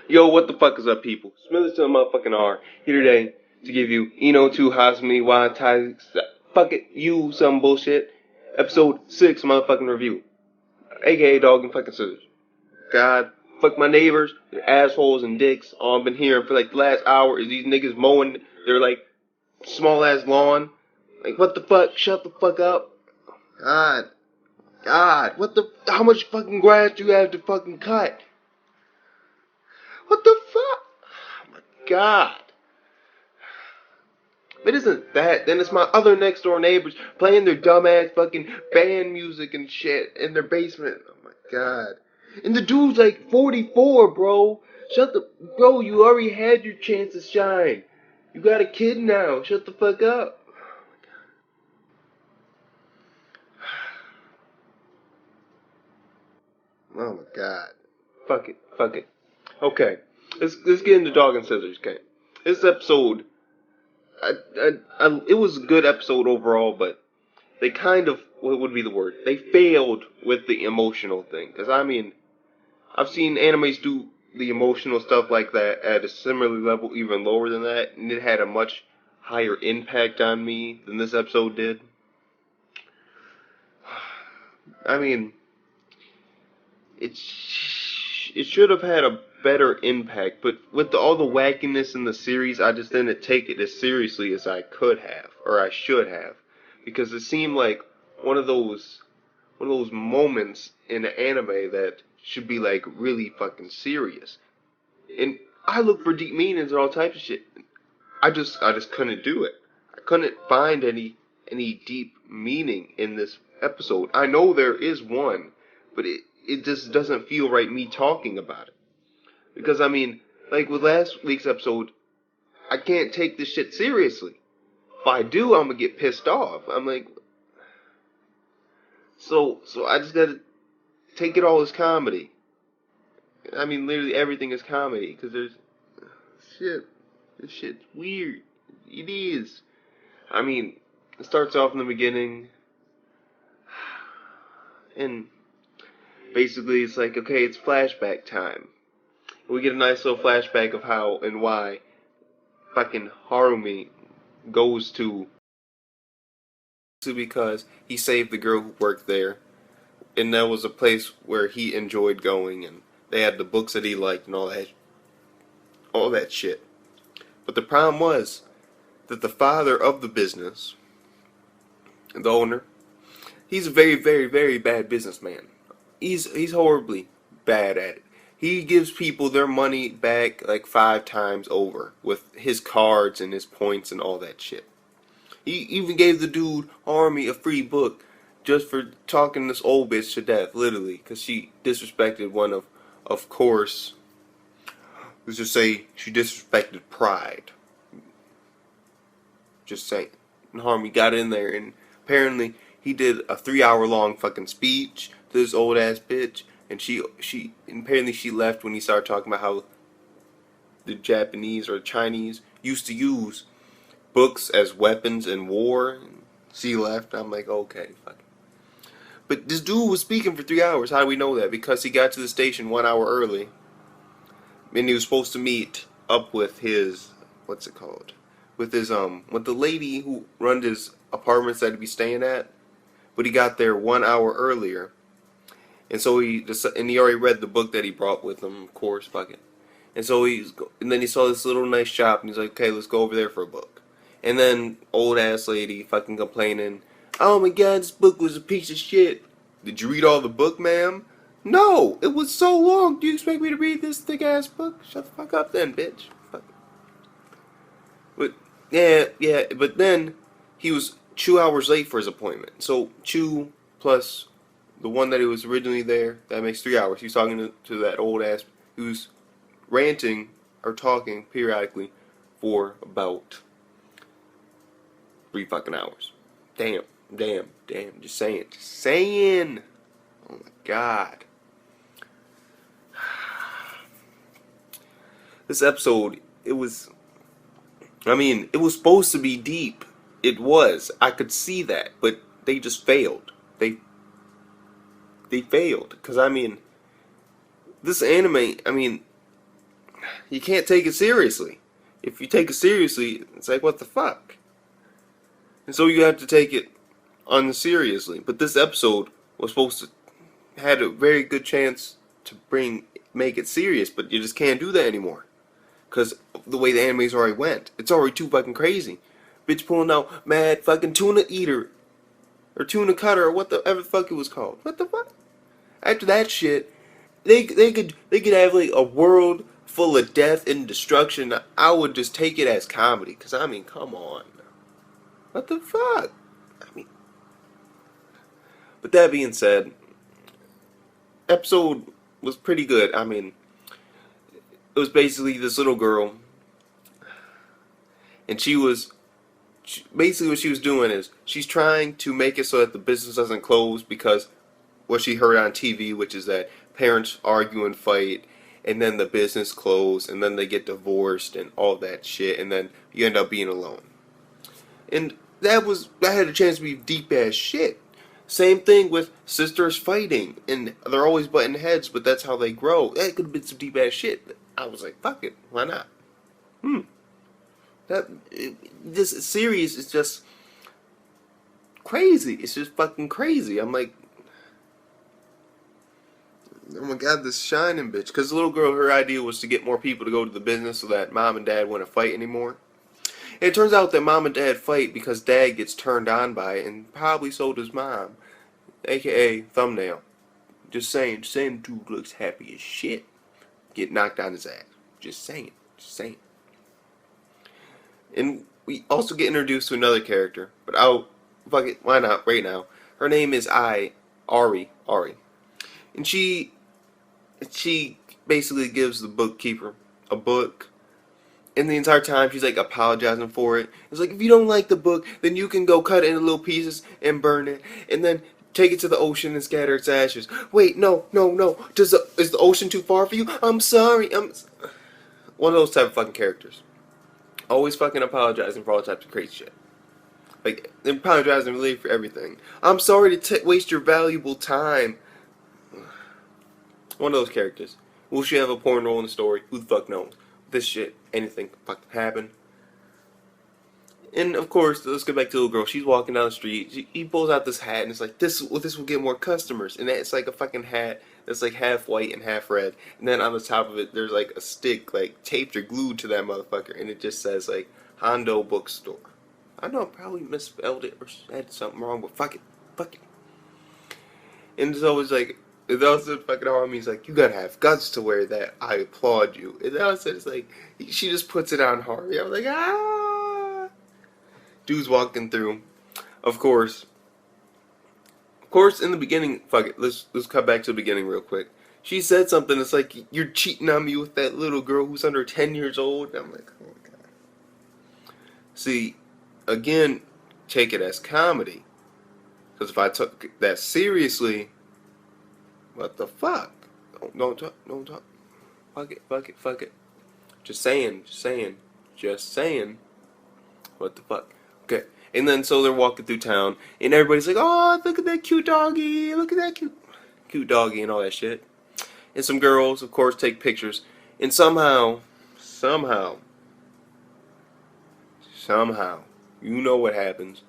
Yo, what the fuck is up, people? Smithers to the motherfucking R. Here today to give you Eno 2 Hasami Why Tai Fuck it, you some bullshit. Episode 6 motherfucking review. AKA Dog and fucking Scissors. God, fuck my neighbors, they're assholes and dicks. All I've been hearing for like the last hour is these niggas mowing their like small ass lawn. Like, what the fuck? Shut the fuck up. God, how much fucking grass do you have to fucking cut? What the fuck? Oh my god. If it isn't that, then it's my other next door neighbors playing their dumbass fucking band music and shit in their basement. Oh my god. And the dude's like 44, bro. Bro, you already had your chance to shine. You got a kid now. Shut the fuck up. Oh my god. Fuck it. Okay. Let's get into Dog and Scissors, okay? This episode, it was a good episode overall, but they kind of, what would be the word? They failed with the emotional thing. Because, I mean, I've seen animes do the emotional stuff like that at a similar level, even lower than that, and it had a much higher impact on me than this episode did. I mean, it should have had a better impact, but with all the wackiness in the series, I just didn't take it as seriously as I could have, or I should have, because it seemed like one of those moments in an anime that should be like really fucking serious. And I look for deep meanings and all types of shit. I just couldn't do it. I couldn't find any deep meaning in this episode. I know there is one, but it just doesn't feel right me talking about it. Because, I mean, like with last week's episode, I can't take this shit seriously. If I do, I'm gonna get pissed off. I'm like, so I just gotta take it all as comedy. I mean, literally everything is comedy. Because this shit's weird. It is. I mean, it starts off in the beginning, and basically it's like, okay, it's flashback time. We get a nice little flashback of how and why fucking Harumi goes to because he saved the girl who worked there, and that was a place where he enjoyed going, and they had the books that he liked and all that shit. But the problem was that the father of the business, the owner, he's a very, very, very bad businessman. He's horribly bad at it. He gives people their money back like 5 times over with his cards and his points and all that shit. He even gave the dude Army a free book just for talking this old bitch to death, literally, because she disrespected one of course, let's just say she disrespected pride. Just saying. And Harmy got in there, and apparently he did a 3-hour long fucking speech to this old ass bitch. And apparently she left when he started talking about how the Japanese or Chinese used to use books as weapons in war. And she left. I'm like, okay, fuck. But this dude was speaking for 3 hours. How do we know that? Because he got to the station 1 hour early, and he was supposed to meet up with his, what's it called? With the lady who runs his apartments that he'd be staying at. But he got there 1 hour earlier. And so he already read the book that he brought with him, of course, fuck it. And then he saw this little nice shop, and he's like, okay, let's go over there for a book. And then old ass lady fucking complaining, oh my god, this book was a piece of shit. Did you read all the book, ma'am? No, it was so long. Do you expect me to read this thick ass book? Shut the fuck up then, bitch. Fuck. But yeah, but then he was 2 hours late for his appointment. So 2 plus the one that he was originally there, that makes 3 hours. He's talking to that old ass who's ranting or talking periodically for about 3 fucking hours. Damn. Just saying. Oh my god. This episode, it was supposed to be deep. It was. I could see that, but they just failed. They failed. Because, this anime, you can't take it seriously. If you take it seriously, it's like, what the fuck? And so you have to take it unseriously. But this episode was supposed to had a very good chance to make it serious, but you just can't do that anymore. Because the way the anime's already went. It's already too fucking crazy. Bitch pulling out mad fucking tuna eater. Or tuna cutter, or whatever the fuck it was called. What the fuck? After that shit, they could have like a world full of death and destruction. I would just take it as comedy. Because I mean, come on. What the fuck? I mean, but that being said, episode was pretty good. I mean, it was basically this little girl, and basically what she was doing is she's trying to make it so that the business doesn't close because what she heard on TV, which is that parents argue and fight, and then the business close, and then they get divorced and all that shit, and then you end up being alone. And that had a chance to be deep ass shit. Same thing with sisters fighting, and they're always butting heads, but that's how they grow. That could have been some deep ass shit. I was like, fuck it, why not? This series is just crazy. It's just fucking crazy. I'm like, oh my god, this shining bitch. Because the little girl, her idea was to get more people to go to the business so that mom and dad wouldn't fight anymore. And it turns out that mom and dad fight because dad gets turned on by it, and probably so does mom. AKA thumbnail. Just saying dude looks happy as shit. Get knocked on his ass. Just saying. And we also get introduced to another character, but fuck it, why not right now? Her name is Ari, and she basically gives the bookkeeper a book, and the entire time she's like apologizing for it. It's like, if you don't like the book, then you can go cut it into little pieces and burn it, and then take it to the ocean and scatter its ashes. Wait, no. Is the ocean too far for you? I'm sorry. One of those type of fucking characters. Always fucking apologizing for all types of crazy shit. Like, they're apologizing really for everything. I'm sorry to waste your valuable time. One of those characters. Will she have a porn role in the story? Who the fuck knows? This shit, anything can fucking happen. And of course, let's get back to the little girl. She's walking down the street. He pulls out this hat, and it's like, this will get more customers. And it's like a fucking hat that's like half white and half red. And then on the top of it, there's like a stick like taped or glued to that motherfucker, and it just says like Hondo Bookstore. I know I probably misspelled it or said something wrong, but fuck it. And so it's like, and also fucking Harmony's like, you gotta have guts to wear that. I applaud you. And also it's like, she just puts it on Harvey. I was like, ah. Dude's walking through. Of course, in the beginning, fuck it, let's cut back to the beginning real quick. She said something that's like, you're cheating on me with that little girl who's under 10 years old. And I'm like, oh my god. See, again, take it as comedy. Because if I took that seriously, what the fuck? Don't talk. Fuck it. Just saying. What the fuck? Okay. And then so they're walking through town, and everybody's like, oh, look at that cute doggy. Look at that cute doggy and all that shit. And some girls, of course, take pictures. And somehow, you know what happens.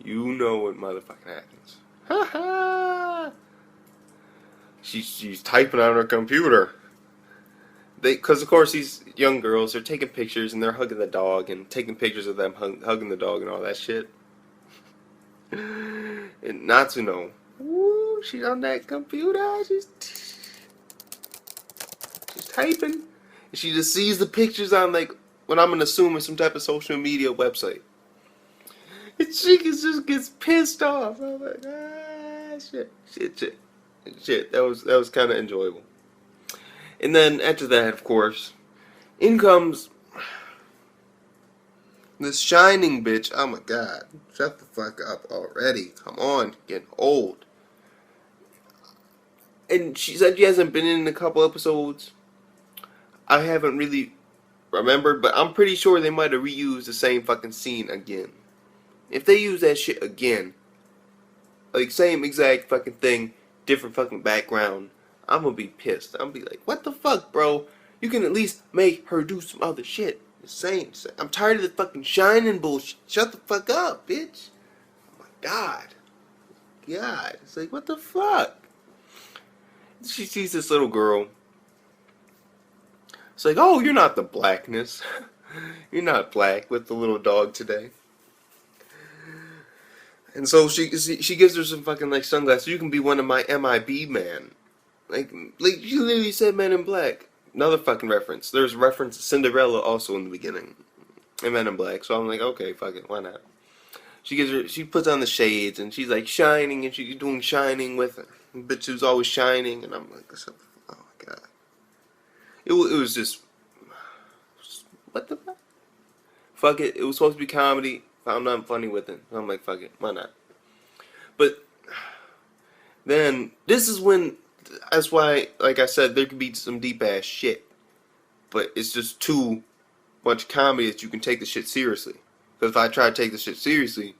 You know what motherfucking happens. Ha ha! She's typing on her computer. Because of course these young girls are taking pictures and they're hugging the dog and taking pictures of them hugging the dog and all that shit. And Natsuno, woo, she's on that computer. She's typing. And she just sees the pictures on like what I'm gonna assume is some type of social media website. And she just gets pissed off. I'm like, shit. That was kind of enjoyable. And then after that, of course, in comes this shining bitch. Oh my god, shut the fuck up already. Come on, getting old. And she said she hasn't been in a couple episodes. I haven't really remembered, but I'm pretty sure they might have reused the same fucking scene again. If they use that shit again, like same exact fucking thing, different fucking background, I'm gonna be pissed. I'm gonna be like, what the fuck, bro? You can at least make her do some other shit. Just saying. I'm tired of the fucking shining bullshit. Shut the fuck up, bitch. Oh my god. God. It's like, what the fuck? She sees this little girl. It's like, oh, you're not the blackness. You're not black with the little dog today. And so she gives her some fucking like sunglasses. You can be one of my MIB man. Like she literally said Men in Black. Another fucking reference. There's a reference to Cinderella also in the beginning. In Men in Black. So I'm like, okay, fuck it, why not? She puts on the shades and she's like shining and she's doing shining with her. But she was always shining and I'm like, oh my god. It was just, what the fuck? Fuck it, it was supposed to be comedy. Found nothing funny with it. I'm like, fuck it, why not? But then this is when, that's why, like I said, there could be some deep ass shit, but it's just too much comedy that you can take the shit seriously. Because if I try to take the shit seriously,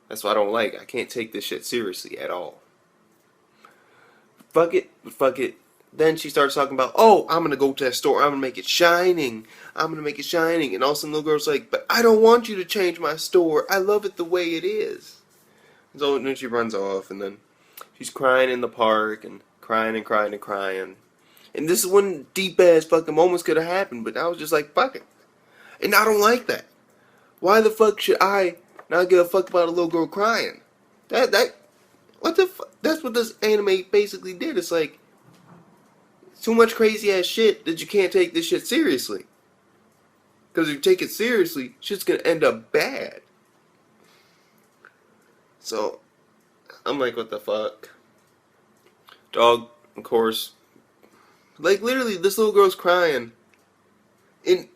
that's what I don't like. I can't take this shit seriously at all. Fuck it, fuck it. Then she starts talking about, oh, I'm gonna go to that store. I'm gonna make it shining. I'm gonna make it shining. And all of a sudden, the little girl's like, but I don't want you to change my store. I love it the way it is. And so then she runs off, and then she's crying in the park, and crying and crying and crying. And this is when deep ass fucking moments could have happened, but I was just like, fuck it. And I don't like that. Why the fuck should I not give a fuck about a little girl crying? What the fuck? That's what this anime basically did. It's like, too much crazy ass shit that you can't take this shit seriously. Because if you take it seriously, shit's gonna end up bad. So, I'm like, what the fuck? Dog, of course. Like, literally, this little girl's crying. And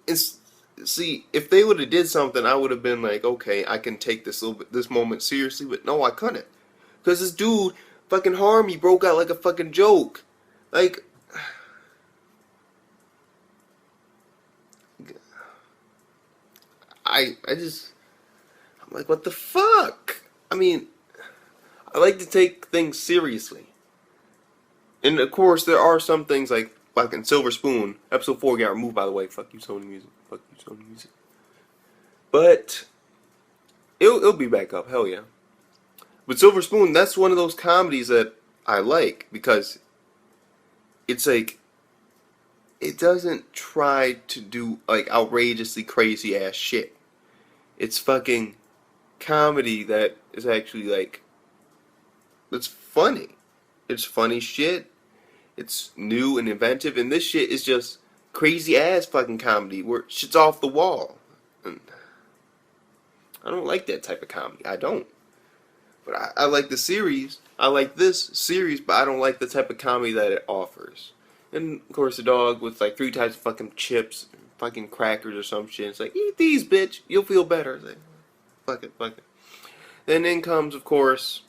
see, if they would have did something, I would have been like, okay, I can take this moment seriously. But no, I couldn't. Because this dude, fucking Harmy, broke out like a fucking joke. Like, I'm like, what the fuck? I mean, I like to take things seriously. And of course, there are some things like fucking Silver Spoon. Episode 4 got removed, by the way. Fuck you, Sony Music. Fuck you, Sony Music. But, it'll be back up. Hell yeah. But Silver Spoon, that's one of those comedies that I like. Because it's like, it doesn't try to do like outrageously crazy ass shit. It's fucking comedy that is actually like, it's funny. It's funny shit. It's new and inventive, and this shit is just crazy ass fucking comedy where shit's off the wall. And I don't like that type of comedy. I don't. But I like the series. I like this series, but I don't like the type of comedy that it offers. And of course, the dog with like 3 types of fucking chips, fucking crackers or some shit. It's like, eat these, bitch. You'll feel better. It's like, fuck it, fuck it. Then in comes, of course,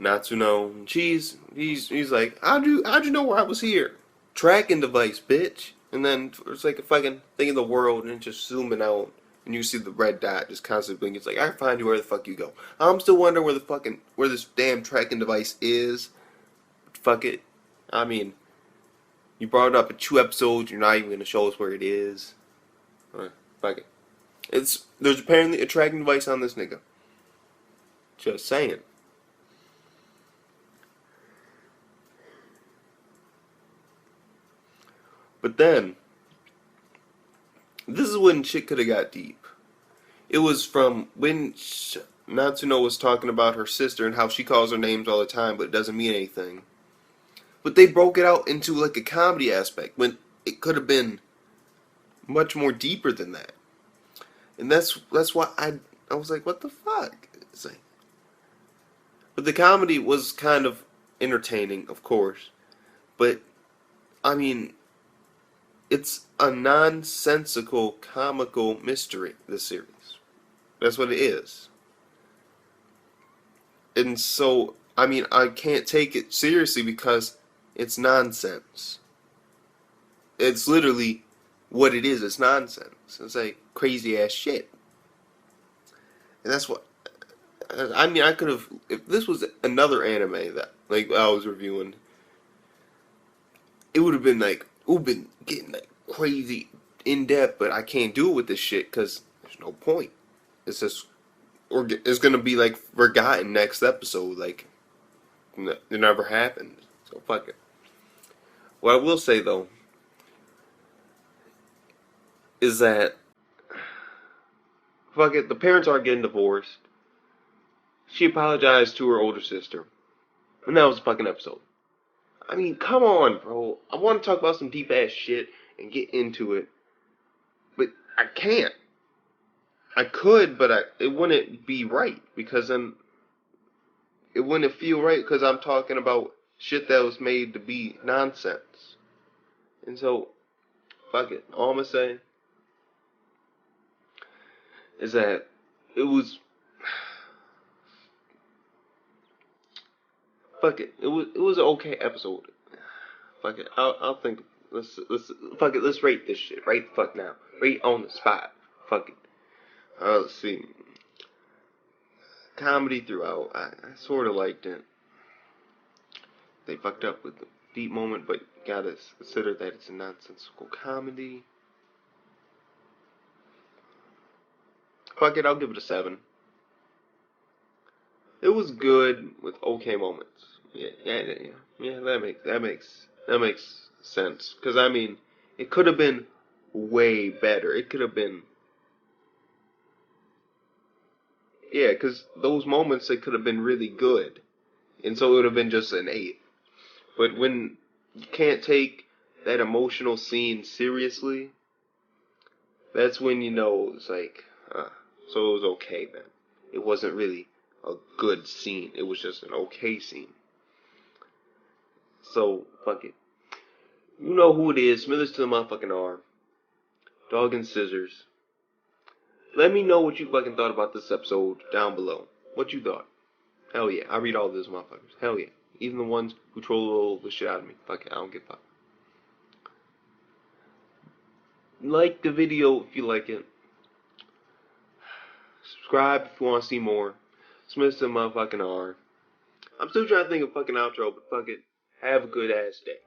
Natsuno. He's like, how'd you know where I was here? Tracking device, bitch. And then it's like a fucking thing in the world, and just zooming out, and you see the red dot just constantly blinking. It's like, I find you where the fuck you go. I'm still wondering where this damn tracking device is. Fuck it. I mean, you brought it up in 2 episodes. You're not even gonna show us where it is. Fuck it. There's apparently a tracking device on this nigga. Just saying. But then, this is when shit could have got deep. It was from when Natsuno was talking about her sister and how she calls her names all the time, but it doesn't mean anything. But they broke it out into like a comedy aspect when it could have been much more deeper than that. And that's why I was like, what the fuck? It's like, but the comedy was kind of entertaining, of course. But I mean, it's a nonsensical comical mystery, this series. That's what it is. And so, I mean, I can't take it seriously because it's nonsense. It's literally what it is. It's nonsense. It's like crazy ass shit. And that's what, I mean, I could have, if this was another anime that, like, I was reviewing, it would have been like, it would have been getting like crazy in depth, but I can't do it with this shit because there's no point. It's just, or it's gonna be like forgotten next episode, like it never happened. So fuck it. What I will say though is that fuck it, the parents aren't getting divorced. She apologized to her older sister, and that was a fucking episode. I mean, come on, bro. I want to talk about some deep ass shit and get into it, but I can't. I could, but it wouldn't be right because then it wouldn't feel right because I'm talking about shit that was made to be nonsense. And so, fuck it. All I'm gonna say is that it was, fuck it. It was an okay episode. Fuck it. I'll think. Let's fuck it. Let's rate this shit right the fuck now. Rate on the spot. Fuck it. Let's see. Comedy throughout. I sort of liked it. They fucked up with the deep moment, but gotta consider that it's a nonsensical comedy. Fuck it, I'll give it a 7. It was good with okay moments. Yeah. That makes sense. Cause I mean, it could have been way better. It could have been, yeah. Cause those moments it could have been really good, and so it would have been just an 8. But when you can't take that emotional scene seriously, that's when you know it's like, so it was okay then. It wasn't really a good scene. It was just an okay scene. So, fuck it. You know who it is. Smithers to the motherfucking R. Dog and Scissors. Let me know what you fucking thought about this episode down below. What you thought. Hell yeah. I read all those motherfuckers. Hell yeah. Even the ones who troll the shit out of me. Fuck it. I don't give a fuck. Like the video if you like it. Subscribe if you want to see more. Smiths to the motherfucking R. I'm still trying to think of fucking outro, but fuck it. Have a good ass day.